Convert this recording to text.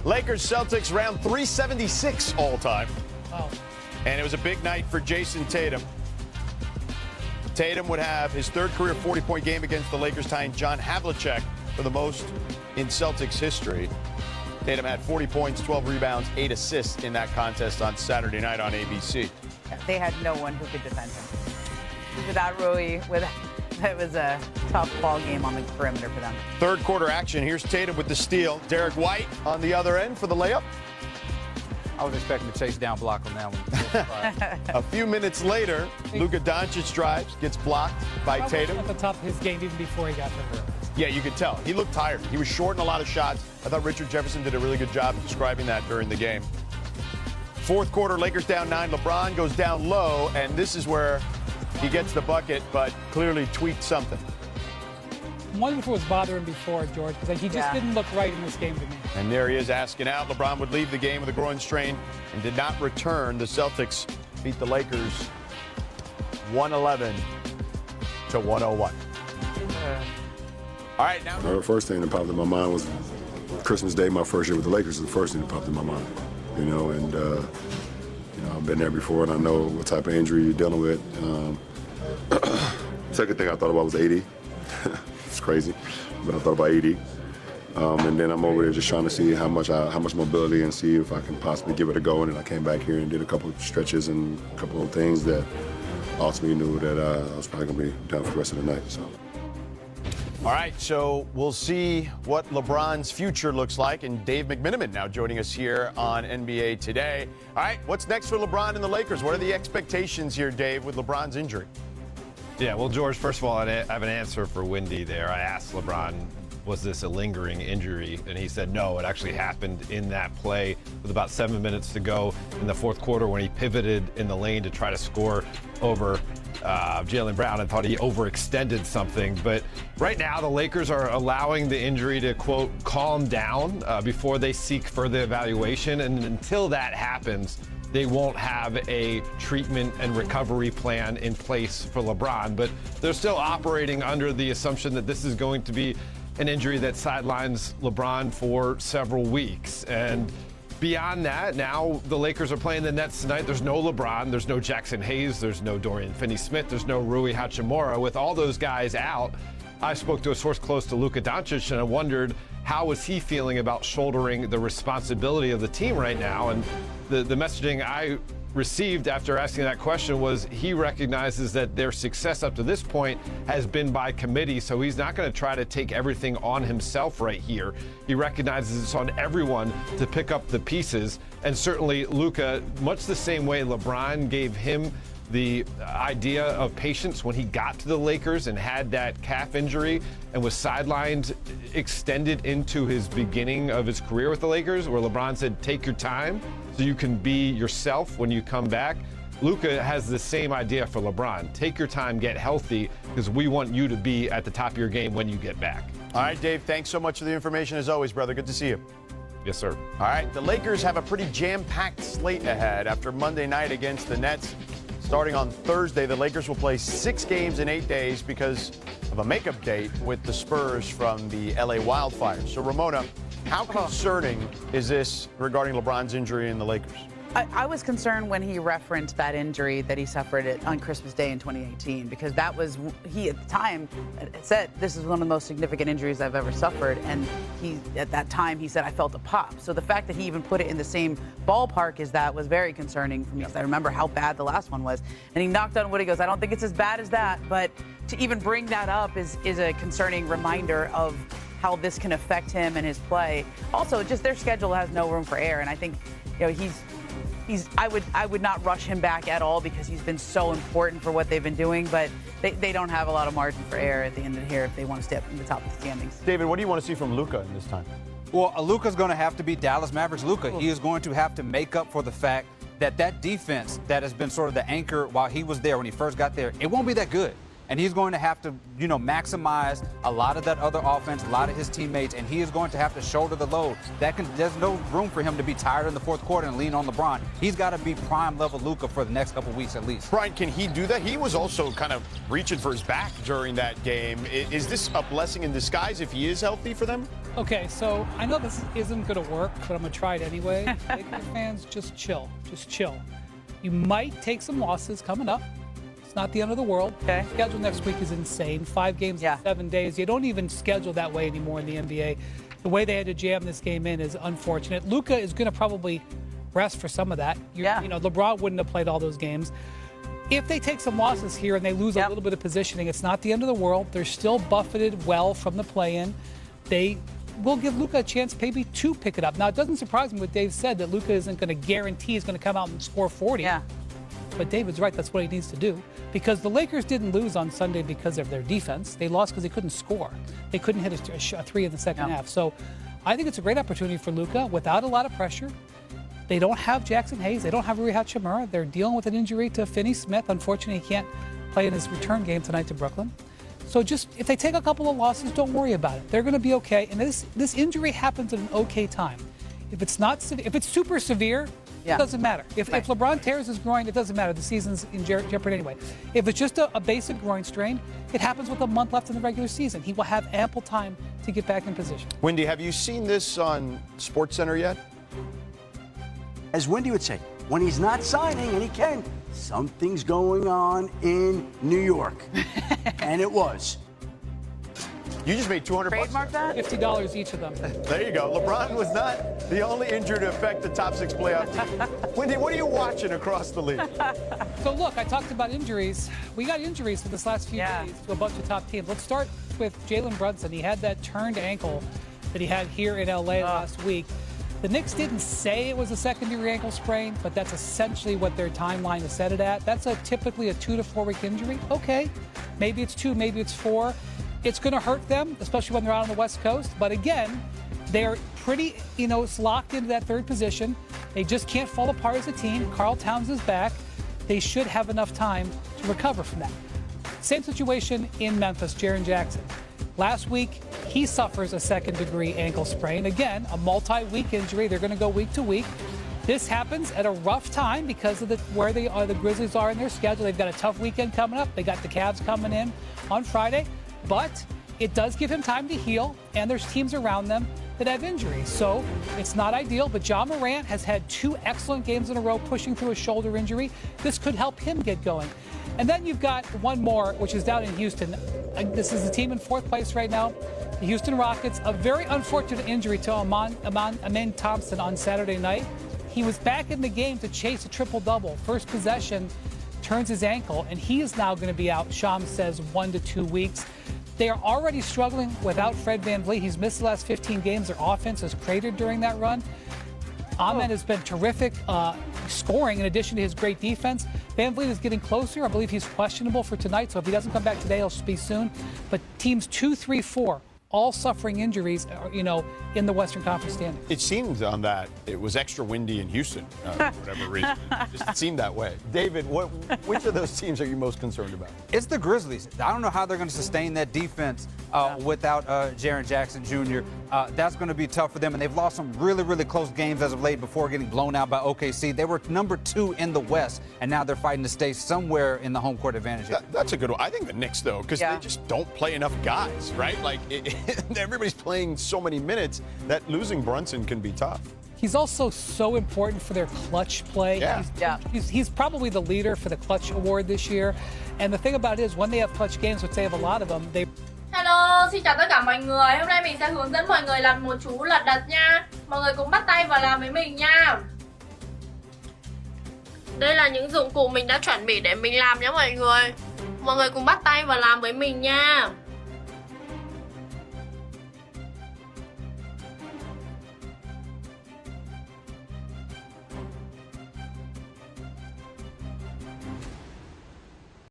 Lakers-Celtics round 376 all-time. Oh. And it was a big night for Jason Tatum. Tatum would have his third career 40-point game against the Lakers, tying John Havlicek for the most in Celtics history. Tatum had 40 points, 12 rebounds, 8 assists in that contest on Saturday night on ABC. They had no one who could defend him. Without Rui, it was a tough ball game on the perimeter for them. Third quarter action. Here's Tatum with the steal. Derek White on the other end for the layup. I was expecting to chase down block on that one. A few minutes later, Luka Doncic drives, gets blocked by Tatum. At the top of his game even before he got hurt. Yeah, you could tell. He looked tired. He was shorting a lot of shots. I thought Richard Jefferson did a really good job of describing that during the game. Fourth quarter, Lakers down 9. LeBron goes down low, and this is where he gets the bucket, but clearly tweaked something. I'm wondering if it was bothering before, George, because he just didn't look right in this game to me. And there he is asking out. LeBron would leave the game with a groin strain and did not return. The Celtics beat the Lakers 111 to 101. All right, now. The first thing that popped in my mind was Christmas Day, my first year with the Lakers, was the first thing that popped in my mind. I've been there before, and I know what type of injury you're dealing with. Second thing I thought about was 80. It's crazy, but I thought about 80. And then I'm over there just trying to see how much mobility and see if I can possibly give it a go. And then I came back here and did a couple of stretches and a couple of things that ultimately knew that I was probably going to be done for the rest of the night. So. All right, so we'll see what LeBron's future looks like. And Dave McMiniman now joining us here on NBA Today. All right, what's next for LeBron and the Lakers? What are the expectations here, Dave, with LeBron's injury? Yeah, well, George, first of all, I have an answer for Windy there. I asked LeBron, was this a lingering injury? And he said no, it actually happened in that play with about 7 minutes to go in the fourth quarter when he pivoted in the lane to try to score over Jaylen Brown. I thought he overextended something. But right now, the Lakers are allowing the injury to, quote, calm down before they seek further evaluation. And until that happens, they won't have a treatment and recovery plan in place for LeBron. But they're still operating under the assumption that this is going to be an injury that sidelines LeBron for several weeks. And beyond that, now the Lakers are playing the Nets tonight. There's no LeBron, there's no Jackson Hayes, there's no Dorian Finney-Smith, there's no Rui Hachimura. With all those guys out, I spoke to a source close to Luka Doncic, and I wondered how was he feeling about shouldering the responsibility of the team right now. And the messaging I received after asking that question was he recognizes that their success up to this point has been by committee, so he's not going to try to take everything on himself right here. He recognizes it's on everyone to pick up the pieces, and certainly Luka, much the same way LeBron gave him the idea of patience when he got to the Lakers and had that calf injury and was sidelined, extended into his beginning of his career with the Lakers, where LeBron said, take your time so you can be yourself when you come back. Luka has the same idea for LeBron. Take your time, get healthy, because we want you to be at the top of your game when you get back. All right, Dave, thanks so much for the information as always, brother. Good to see you. Yes, sir. All right, the Lakers have a pretty jam-packed slate ahead after Monday night against the Nets. Starting on Thursday, the Lakers will play 6 games in 8 days because of a makeup date with the Spurs from the LA wildfires. So, Ramona, how concerning is this regarding LeBron's injury in the Lakers? I was concerned when he referenced that injury that he suffered on Christmas Day in 2018, because that was, he at the time said, this is one of the most significant injuries I've ever suffered. And at that time, he said, I felt a pop. So the fact that he even put it in the same ballpark as that was very concerning for me, because I remember how bad the last one was. And he knocked on wood. He goes, I don't think it's as bad as that. But to even bring that up is a concerning reminder of how this can affect him and his play. Also, just their schedule has no room for error. And I think, I would not rush him back at all, because he's been so important for what they've been doing, but they don't have a lot of margin for error at the end of here if they want to stay up in the top of the standings. David, what do you want to see from Luka in this time? Well, Luka's going to have to be Dallas Mavericks Luka. He is going to have to make up for the fact that defense that has been sort of the anchor while he was there, when he first got there, it won't be that good. and he's going to have to, maximize a lot of that other offense, a lot of his teammates, and he is going to have to shoulder the load. There's no room for him to be tired in the fourth quarter and lean on LeBron. He's got to be prime level Luka for the next couple weeks at least. Brian, can he do that? He was also kind of reaching for his back during that game. Is this a blessing in disguise if he is healthy for them? Okay, so I know this isn't going to work, but I'm going to try it anyway. Lakers fans, just chill. Just chill. You might take some losses coming up. It's not the end of the world. Okay. Schedule next week is insane. 5 games in 7 days. You don't even schedule that way anymore in the NBA. The way they had to jam this game in is unfortunate. Luka is going to probably rest for some of that. LeBron wouldn't have played all those games. If they take some losses here and they lose a little bit of positioning, it's not the end of the world. They're still buffeted well from the play-in. They will give Luka a chance maybe to pick it up. Now, it doesn't surprise me what Dave said, that Luka isn't going to guarantee he's going to come out and score 40. Yeah. But David's right. That's what he needs to do. Because the Lakers didn't lose on Sunday because of their defense. They lost because they couldn't score. They couldn't hit a three in the second half. So I think it's a great opportunity for Luka without a lot of pressure. They don't have Jackson Hayes. They don't have Rui Hachimura. They're dealing with an injury to Finney Smith. Unfortunately, he can't play in his return game tonight to Brooklyn. So just if they take a couple of losses, don't worry about it. They're going to be okay. And this injury happens at an okay time. If it's super severe, it doesn't matter. If LeBron tears his groin, it doesn't matter. The season's in jeopardy anyway. If it's just a basic groin strain, it happens with a month left in the regular season. He will have ample time to get back in position. Wendy, have you seen this on SportsCenter yet? As Wendy would say, when he's not signing, and he can, something's going on in New York. And it was. You just made $200 Trademark that? $50 each of them. There you go. LeBron was not the only injury to affect the top 6 playoff team. Wendy, what are you watching across the league? So look, I talked about injuries. We got injuries for this last few days to a bunch of top teams. Let's start with Jalen Brunson. He had that turned ankle that he had here in LA last week. The Knicks didn't say it was a secondary ankle sprain, but that's essentially what their timeline is set it at. That's typically a 2 to 4 week injury. Okay, maybe it's 2, maybe it's 4. It's going to hurt them, especially when they're out on the West Coast. But again, they're pretty, locked into that third position. They just can't fall apart as a team. Karl Towns is back. They should have enough time to recover from that. Same situation in Memphis, Jaren Jackson. Last week, he suffers a second-degree ankle sprain. Again, a multi-week injury. They're going to go week to week. This happens at a rough time because of where the Grizzlies are in their schedule. They've got a tough weekend coming up. They got the Cavs coming in on Friday. But it does give him time to heal, and there's teams around them that have injuries. So it's not ideal, but Ja Morant has had 2 excellent games in a row pushing through a shoulder injury. This could help him get going. And then you've got one more, which is down in Houston. This is the team in 4th place right now, the Houston Rockets. A very unfortunate injury to Amen Thompson on Saturday night. He was back in the game to chase a triple-double. First possession, turns his ankle, and he is now going to be out, Shams says, 1 to 2 weeks. They are already struggling without Fred VanVleet. He's missed the last 15 games. Their offense has cratered during that run. Ahmed has been terrific scoring in addition to his great defense. VanVleet is getting closer. I believe he's questionable for tonight, so if he doesn't come back today, he'll be soon. But teams 2, 3, 4, all suffering injuries, in the Western Conference standings. It seemed on that it was extra windy in Houston for whatever reason. It seemed that way. David, which of those teams are you most concerned about? It's the Grizzlies. I don't know how they're going to sustain that defense without Jaren Jackson Jr. That's going to be tough for them, and they've lost some really, really close games as of late before getting blown out by OKC. They were number 2 in the West, and now they're fighting to stay somewhere in the home court advantage. That's a good one. I think the Knicks, though, because they just don't play enough guys, right? Like, everybody's playing so many minutes that losing Brunson can be tough. He's also so important for their clutch play. He's probably the leader for the clutch award this year. And the thing about it is, when they have clutch games, which they have a lot of them, they... Hello, xin chào tất cả mọi người. Hôm nay mình sẽ hướng dẫn mọi người làm một chú lật đật nha. Mọi người cùng bắt tay vào làm với mình nha. Đây là những dụng cụ mình đã chuẩn bị để mình làm nhé mọi người. Mọi người cùng bắt tay vào làm với mình nha.